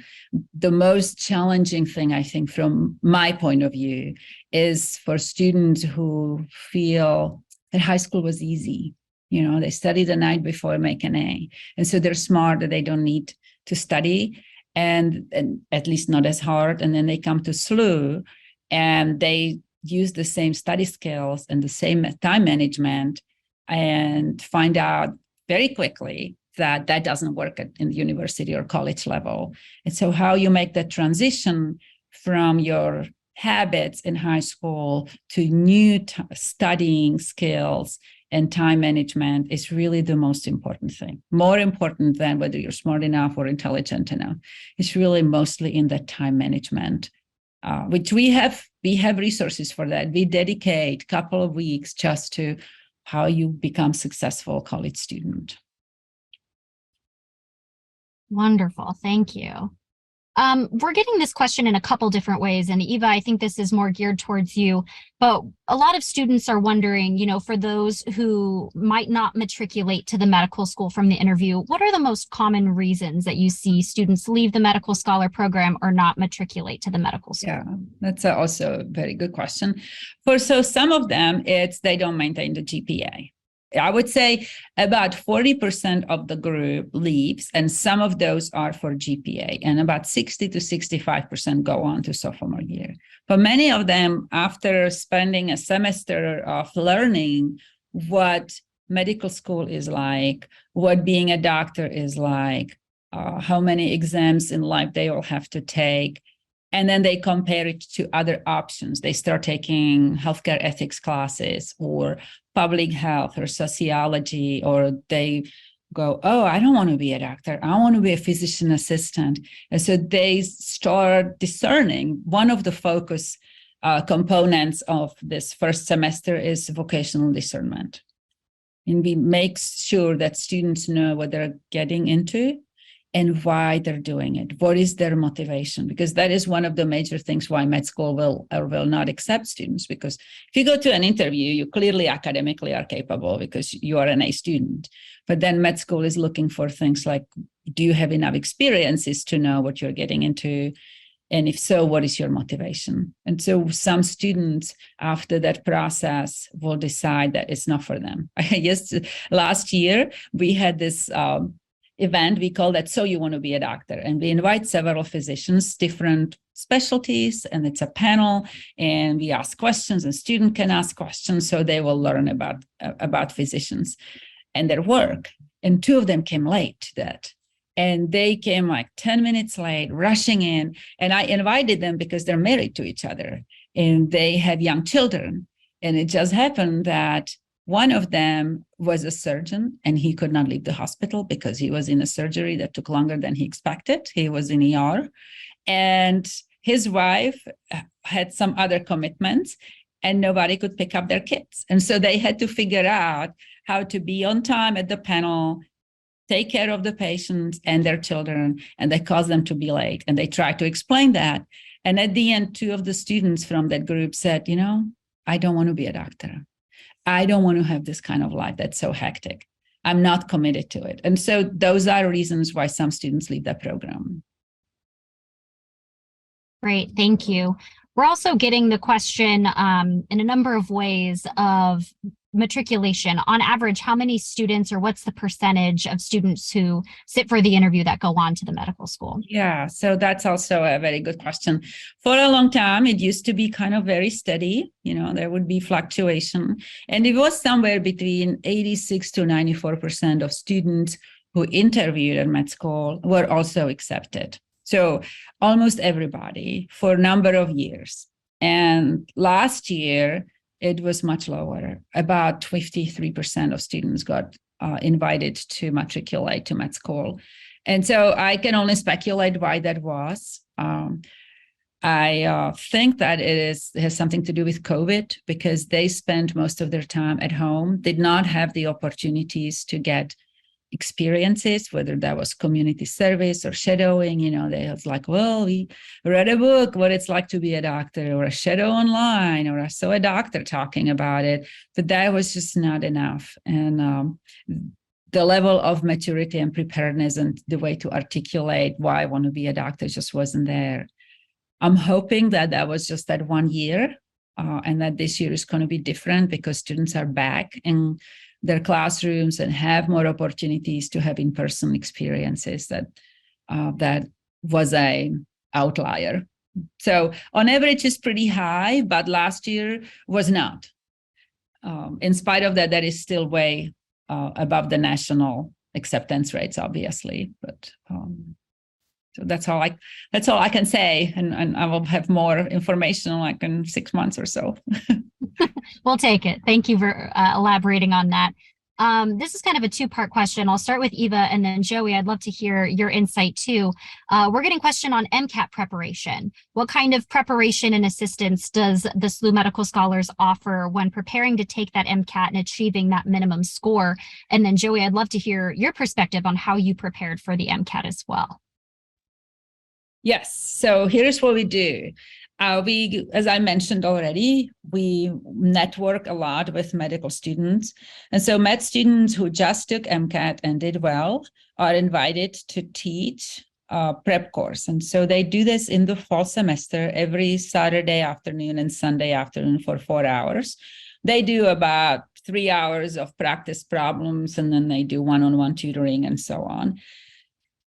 B: The most challenging thing, I think, from my point of view, is for students who feel that high school was easy. They study the night before, make an A. And so they're smart that they don't need to study, and at least not as hard. And then they come to SLU and they use the same study skills and the same time management and find out very quickly that that doesn't work in the university or college level. And so how you make that transition from your habits in high school to new studying skills and time management is really the most important thing, more important than whether you're smart enough or intelligent enough. It's really mostly in the time management, which we have resources for that. We dedicate a couple of weeks just to how you become successful college student.
A: Wonderful. Thank you. We're getting this question in a couple different ways. And Eva, I think this is more geared towards you, but a lot of students are wondering, for those who might not matriculate to the medical school from the interview, what are the most common reasons that you see students leave the medical scholar program or not matriculate to the medical school?
B: Yeah, that's also a very good question. So some of them, it's they don't maintain the GPA. I would say about 40% of the group leaves, and some of those are for GPA, and about 60 to 65% go on to sophomore year. But many of them, after spending a semester of learning what medical school is like, what being a doctor is like, how many exams in life they will have to take. And then they compare it to other options. They start taking healthcare ethics classes or public health or sociology, or they go, oh, I don't want to be a doctor. I want to be a physician assistant. And so they start discerning. One of the focus components of this first semester is vocational discernment. And we make sure that students know what they're getting into and why they're doing it. What is their motivation? Because that is one of the major things why med school will or will not accept students. Because if you go to an interview, you clearly academically are capable because you are an A student. But then med school is looking for things like, do you have enough experiences to know what you're getting into? And if so, what is your motivation? And so some students after that process will decide that it's not for them. Yes, last year we had this event, we call that So You Want to Be a Doctor. And we invite several physicians, different specialties, and it's a panel, and we ask questions, and students can ask questions, so they will learn about physicians and their work. And two of them came late to that. And they came like 10 minutes late, rushing in. And I invited them because they're married to each other and they have young children. And it just happened that one of them was a surgeon and he could not leave the hospital because he was in a surgery that took longer than he expected. He was in ER. And his wife had some other commitments and nobody could pick up their kids. And so they had to figure out how to be on time at the panel, take care of the patients and their children, and they caused them to be late. And they tried to explain that. And at the end, two of the students from that group said, you know, I don't want to be a doctor. I don't want to have this kind of life that's so hectic. I'm not committed to it. And so those are reasons why some students leave the program.
A: Great, thank you. We're also getting the question in a number of ways of matriculation. On average, how many students or what's the percentage of students who sit for the interview that go on to the medical school?
B: Yeah, so that's also a very good question. For a long time, it used to be kind of very steady. You know, there would be fluctuation. And it was somewhere between 86 to 94% of students who interviewed at med school were also accepted. So almost everybody for a number of years. And last year, it was much lower. About 53% of students got invited to matriculate to med school. And so I can only speculate why that was. I think that it has something to do with COVID because they spent most of their time at home, did not have the opportunities to get experiences, whether that was community service or shadowing. You know, they was like, well, we read a book, what it's like to be a doctor, or a shadow online, or I saw a doctor talking about it, but that was just not enough. And the level of maturity and preparedness and the way to articulate why I want to be a doctor just wasn't there. I'm hoping that that was just that 1 year and that this year is going to be different because students are back in their classrooms and have more opportunities to have in-person experiences. That was an outlier. So on average, it's pretty high, but last year was not. In spite of that, that is still way above the national acceptance rates, obviously. But so that's all I can say, and I will have more information like in 6 months or so.
A: We'll take it. Thank you for elaborating on that. This is kind of a two-part question. I'll start with Eva and then Joey. I'd love to hear your insight too. We're getting a question on MCAT preparation. What kind of preparation and assistance does the SLU Medical Scholars offer when preparing to take that MCAT and achieving that minimum score? And then Joey, I'd love to hear your perspective on how you prepared for the MCAT as well.
B: Yes, so here's what we do. We, as I mentioned already, we network a lot with medical students. And so med students who just took MCAT and did well are invited to teach a prep course. And so they do this in the fall semester every Saturday afternoon and Sunday afternoon for 4 hours. They do about 3 hours of practice problems, and then they do one-on-one tutoring and so on.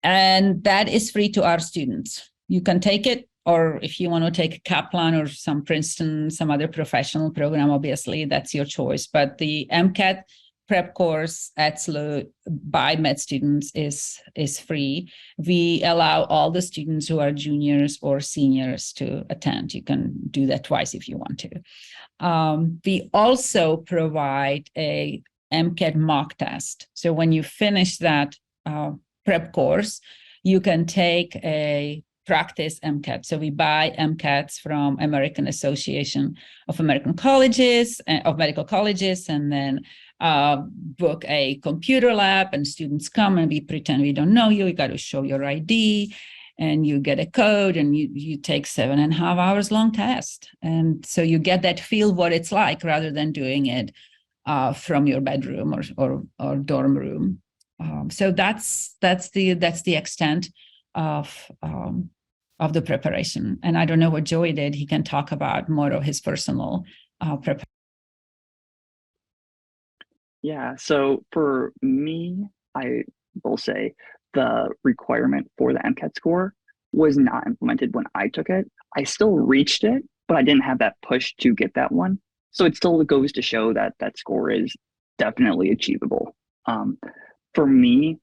B: And that is free to our students. You can take it, or if you want to take a Kaplan or some Princeton, some other professional program, obviously that's your choice. But the MCAT prep course at SLU by med students is free. We allow all the students who are juniors or seniors to attend. You can do that twice if you want to. We also provide a MCAT mock test. So when you finish that prep course, you can take a practice MCAT. So we buy MCATs from American Association of American Colleges, of Medical Colleges, and then book a computer lab, and students come and we pretend we don't know you. You got to show your ID and you get a code, and you take 7.5 hours long test. And so you get that feel what it's like rather than doing it from your bedroom or dorm room. So that's the extent of the preparation. And I don't know what Joey did. He can talk about more of his personal preparation.
C: Yeah, so for me, I will say the requirement for the MCAT score was not implemented when I took it. I still reached it, but I didn't have that push to get that one. So it still goes to show that that score is definitely achievable. For me,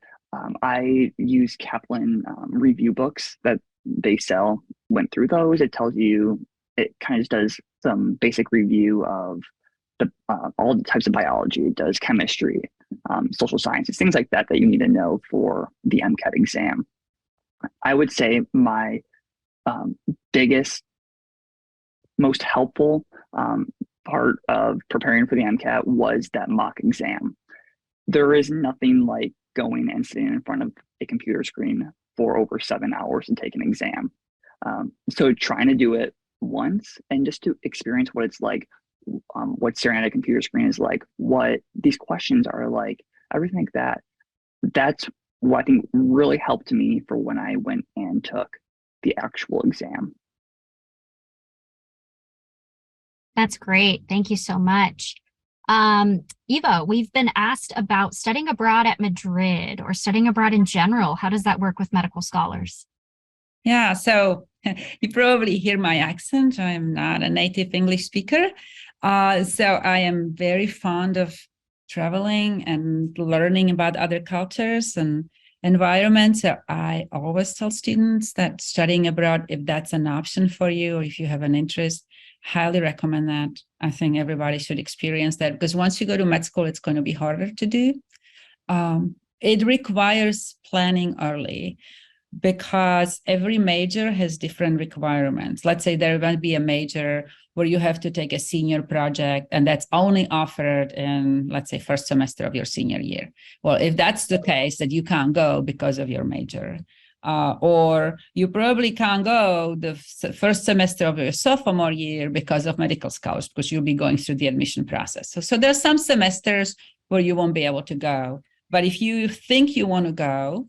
C: I use Kaplan review books that they sell. Went through those. It tells you, it kind of does some basic review of all the types of biology. It does chemistry, social sciences, things like that that you need to know for the MCAT exam. I would say my biggest, most helpful part of preparing for the MCAT was that mock exam. There is nothing like going and sitting in front of a computer screen for over 7 hours and take an exam. So trying to do it once and just to experience what it's like, what staring at a computer screen is like, what these questions are like, everything like that. That's what I think really helped me for when I went and took the actual exam.
A: That's great. Thank you so much. Eva, we've been asked about studying abroad at Madrid or studying abroad in general. How does that work with medical scholars?
B: Yeah, so you probably hear my accent. I'm not a native English speaker. So I am very fond of traveling and learning about other cultures and environments. So I always tell students that studying abroad, if that's an option for you or if you have an interest, highly recommend that. I think everybody should experience that, because once you go to med school, it's going to be harder to do. It requires planning early, because every major has different requirements. Let's say there might be a major where you have to take a senior project, and that's only offered in, let's say, first semester of your senior year. Well, if that's the case, that you can't go because of your major, or you probably can't go the first semester of your sophomore year because of medical scholars, because you'll be going through the admission process. So there's some semesters where you won't be able to go. But if you think you want to go,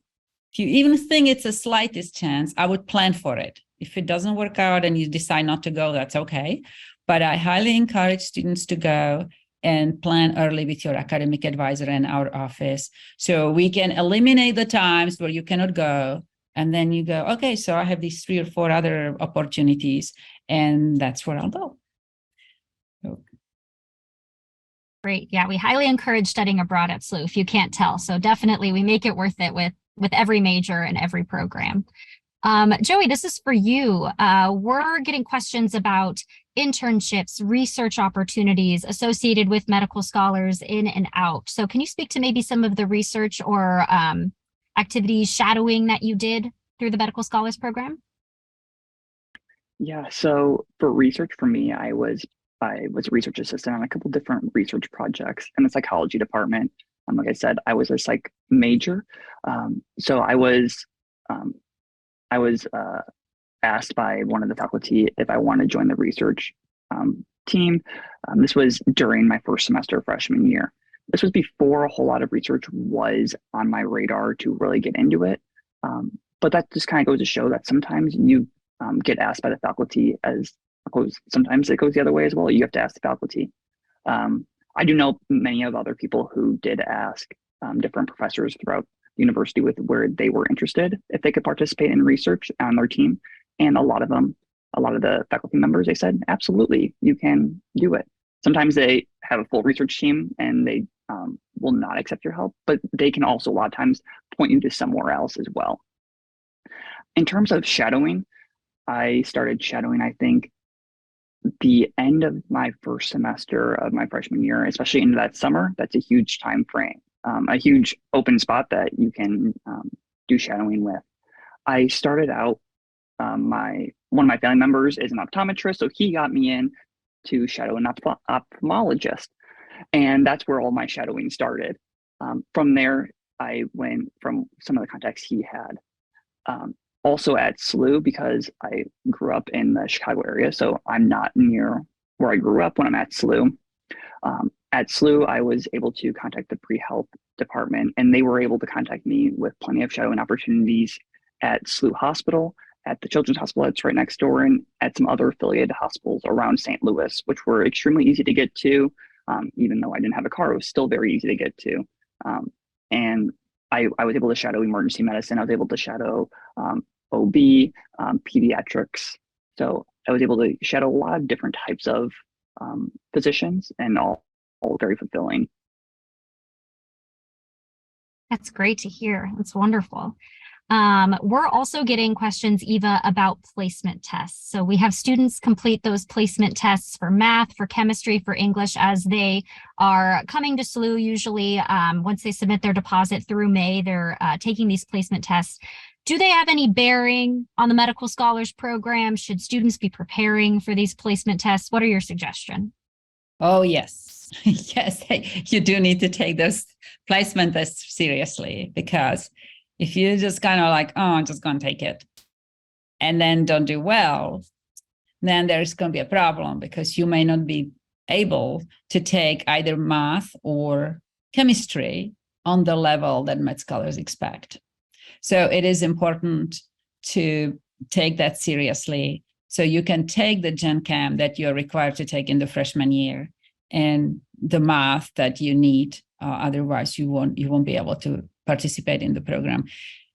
B: if you even think it's the slightest chance, I would plan for it. If it doesn't work out and you decide not to go, that's okay. But I highly encourage students to go and plan early with your academic advisor and our office, so we can eliminate the times where you cannot go. And then you go, okay, so I have these 3 or 4 other opportunities, and that's where I'll go.
A: Great. Yeah, we highly encourage studying abroad at SLU if you can't tell. So definitely we make it worth it with every major and every program. Joey, this is for you. We're getting questions about internships, research opportunities associated with medical scholars in and out. So can you speak to maybe some of the research or activities, shadowing that you did through the medical scholars program?
C: Yeah, so for research for me, I was a research assistant on a couple different research projects in the psychology department. Like I said, I was a psych major. So I was asked by one of the faculty if I want to join the research team. This was during my first semester of freshman year. This was before a whole lot of research was on my radar to really get into it. But that just kind of goes to show that sometimes you get asked by the faculty, sometimes it goes the other way as well. You have to ask the faculty. I do know many of other people who did ask different professors throughout the university with where they were interested, if they could participate in research on their team. And a lot of the faculty members, they said, absolutely, you can do it. Sometimes they have a full research team and they will not accept your help, but they can also a lot of times point you to somewhere else as well. In terms of shadowing, I started shadowing, I think, the end of my first semester of my freshman year, especially into that summer. That's a huge time frame, a huge open spot that you can do shadowing with. I started out, one of my family members is an optometrist, so he got me in to shadow an ophthalmologist. And that's where all my shadowing started. From there, I went from some of the contacts he had. Also at SLU, because I grew up in the Chicago area, so I'm not near where I grew up when I'm at SLU. At SLU, I was able to contact the pre-health department, and they were able to contact me with plenty of shadowing opportunities at SLU Hospital, at the Children's Hospital that's right next door, and at some other affiliated hospitals around St. Louis, which were extremely easy to get to. Even though I didn't have a car, it was still very easy to get to. And I was able to shadow emergency medicine. I was able to shadow OB, pediatrics. So I was able to shadow a lot of different types of physicians, and all very fulfilling.
A: That's great to hear. That's wonderful. We're also getting questions, Eva, about placement tests. So we have students complete those placement tests for math, for chemistry, for English as they are coming to SLU. Usually, once they submit their deposit through May, they're taking these placement tests. Do they have any bearing on the Medical Scholars Program? Should students be preparing for these placement tests? What are your suggestions?
B: Oh, yes. Yes, you do need to take those placement tests seriously, because if you just kind of like, oh, I'm just going to take it and then don't do well, then there's going to be a problem, because you may not be able to take either math or chemistry on the level that med scholars expect. So it is important to take that seriously, so you can take the Gen Chem that you're required to take in the freshman year and the math that you need. Otherwise, you won't be able to participate in the program.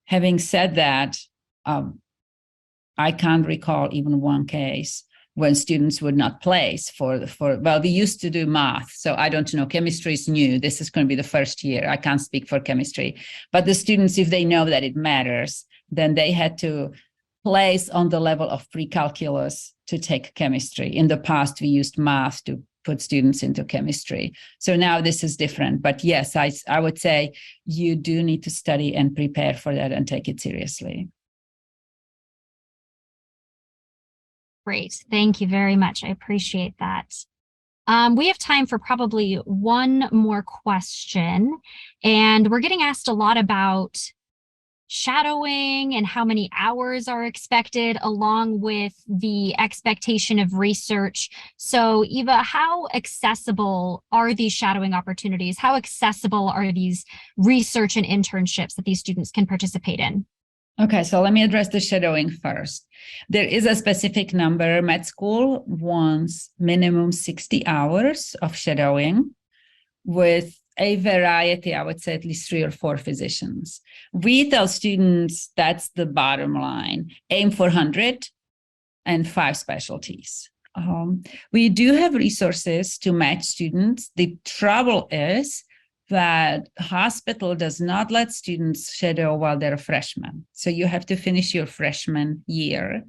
B: Having said that, I can't recall even one case when students would not place well, we used to do math, so I don't know, chemistry is new. This is going to be the first year. I can't speak for chemistry, but the students, if they know that it matters, then they had to place on the level of pre-calculus to take chemistry. In the past, we used math to put students into chemistry. So now this is different. But yes, I would say you do need to study and prepare for that and take it seriously.
A: Great. Thank you very much. I appreciate that. We have time for probably one more question, and we're getting asked a lot about shadowing and how many hours are expected, along with the expectation of research. So Eva, how accessible are these shadowing opportunities? How accessible are these research and internships that these students can participate in?
B: Okay, so let me address the shadowing first. There is a specific number. Med school wants minimum 60 hours of shadowing with a variety, I would say at least 3 or 4 physicians. We tell students that's the bottom line. Aim for 100 and 5 specialties. We do have resources to match students. The trouble is that hospital does not let students shadow while they're freshmen. So you have to finish your freshman year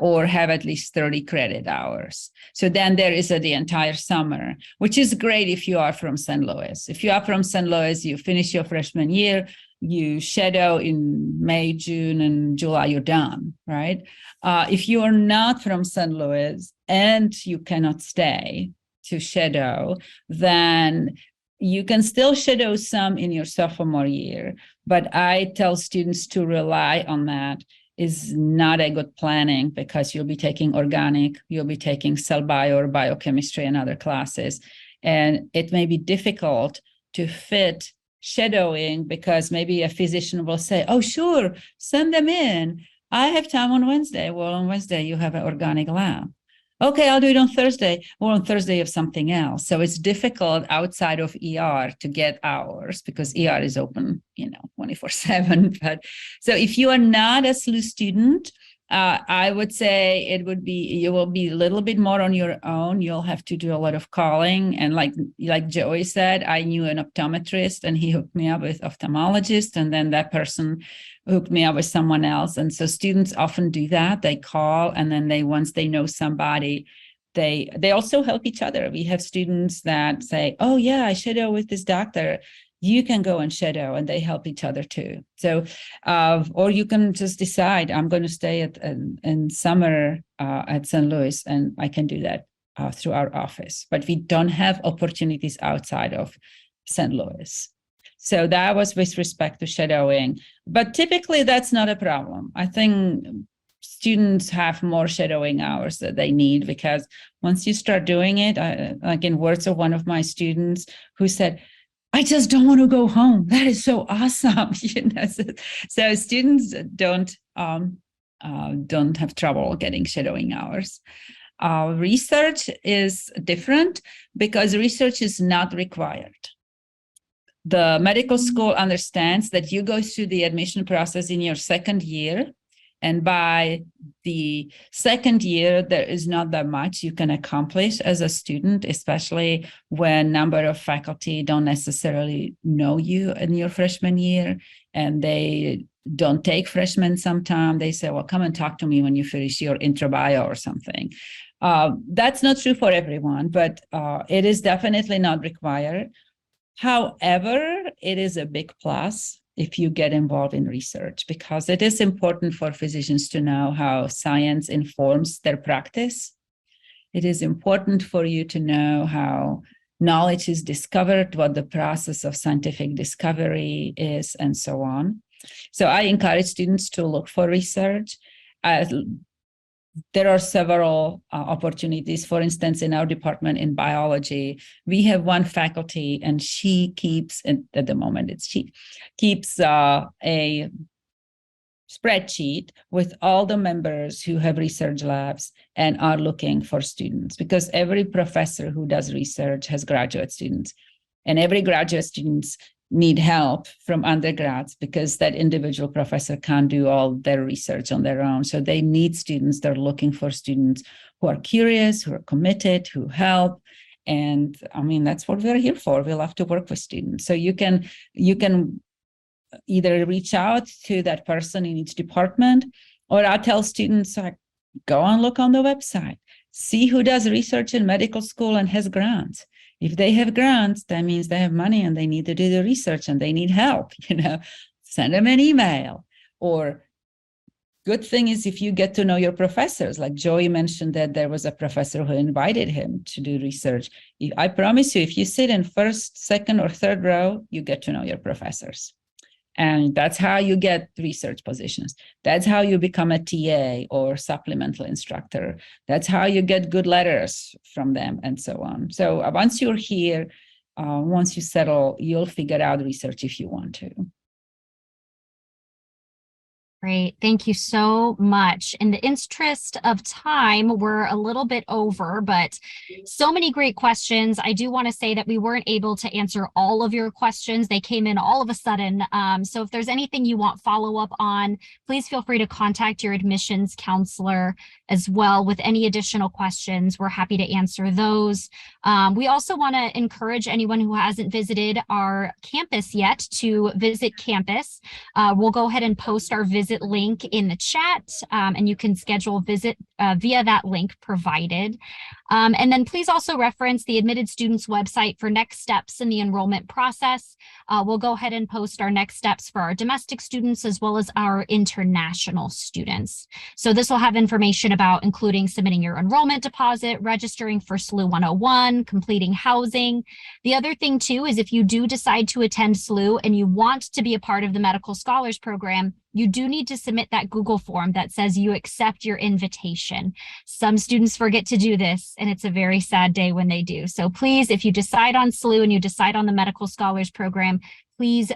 B: or have at least 30 credit hours. So then there is the entire summer, which is great if you are from St. Louis. If you are from St. Louis, you finish your freshman year, you shadow in May, June, and July, you're done, right? If you are not from St. Louis and you cannot stay to shadow, then you can still shadow some in your sophomore year, but I tell students to rely on that is not a good planning, because you'll be taking organic, you'll be taking cell bio or biochemistry and other classes. And it may be difficult to fit shadowing, because maybe a physician will say, oh, sure, send them in. I have time on Wednesday. Well, on Wednesday, you have an organic lab. Okay, I'll do it on Thursday, or on Thursday of something else. So it's difficult outside of ER to get hours, because ER is open, 24/7. But so if you are not a SLU student I would say you will be a little bit more on your own. You'll have to do a lot of calling. And like Joey said, I knew an optometrist and he hooked me up with ophthalmologist. And then that person hooked me up with someone else. And so students often do that. They call, and then once they know somebody, they also help each other. We have students that say, oh yeah, I shadow with this doctor. You can go and shadow, and they help each other too. So, or you can just decide, I'm going to stay in summer at St. Louis, and I can do that through our office. But we don't have opportunities outside of St. Louis. So that was with respect to shadowing. But typically, that's not a problem. I think students have more shadowing hours that they need, because once you start doing it, like in words of one of my students who said, I just don't want to go home. That is so awesome. So students don't have trouble getting shadowing hours. Research is different because research is not required. The medical school understands that you go through the admission process in your second year. And by the second year, there is not that much you can accomplish as a student, especially when number of faculty don't necessarily know you in your freshman year, and they don't take freshmen sometimes. They say, well, come and talk to me when you finish your intro bio or something. That's not true for everyone, but it is definitely not required. However, it is a big plus if you get involved in research, because it is important for physicians to know how science informs their practice. It is important for you to know how knowledge is discovered, what the process of scientific discovery is, and so on. So I encourage students to look for research. There are several opportunities. For instance, in our department in biology, we have one faculty, and she keeps, at the moment, she keeps a spreadsheet with all the members who have research labs and are looking for students, because every professor who does research has graduate students, and every graduate students need help from undergrads, because that individual professor can't do all their research on their own. So they need students. They're looking for students who are curious, who are committed, who help. And I mean, that's what we're here for. We love to work with students. So you can either reach out to that person in each department, or I tell students, like, go and look on the website, see who does research in medical school and has grants. If they have grants, that means they have money and they need to do the research and they need help, send them an email. Or good thing is if you get to know your professors, like Joey mentioned that there was a professor who invited him to do research. I promise you, if you sit in first, second, or third row, you get to know your professors. And that's how you get research positions. That's how you become a TA or supplemental instructor. That's how you get good letters from them, and so on. So once you're here, once you settle, you'll figure out research if you want to.
A: Great. Thank you so much. In the interest of time, we're a little bit over, but so many great questions. I do want to say that we weren't able to answer all of your questions. They came in all of a sudden. So if there's anything you want follow-up on, please feel free to contact your admissions counselor as well with any additional questions. We're happy to answer those. We also want to encourage anyone who hasn't visited our campus yet to visit campus. We'll go ahead and post our visit link in the chat, and you can schedule a visit via that link provided. And then please also reference the admitted students website for next steps in the enrollment process. We'll go ahead and post our next steps for our domestic students as well as our international students. So this will have information about including submitting your enrollment deposit, registering for SLU 101, completing housing. The other thing too is if you do decide to attend SLU and you want to be a part of the Medical Scholars Program, you do need to submit that Google form that says you accept your invitation. Some students forget to do this, and it's a very sad day when they do. So please, if you decide on SLU and you decide on the Medical Scholars Program, please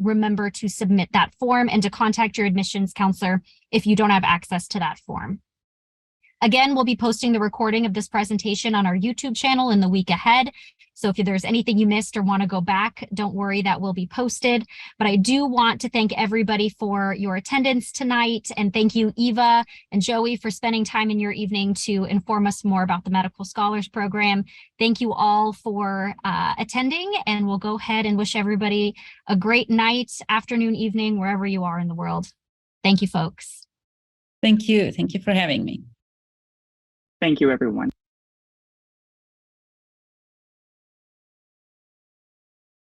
A: remember to submit that form and to contact your admissions counselor if you don't have access to that form. Again, we'll be posting the recording of this presentation on our YouTube channel in the week ahead. So if there's anything you missed or want to go back, don't worry, that will be posted. But I do want to thank everybody for your attendance tonight. And thank you, Eva and Joey, for spending time in your evening to inform us more about the Medical Scholars Program. Thank you all for attending, and we'll go ahead and wish everybody a great night, afternoon, evening, wherever you are in the world. Thank you, folks.
B: Thank you. Thank you for having me.
C: Thank you, everyone.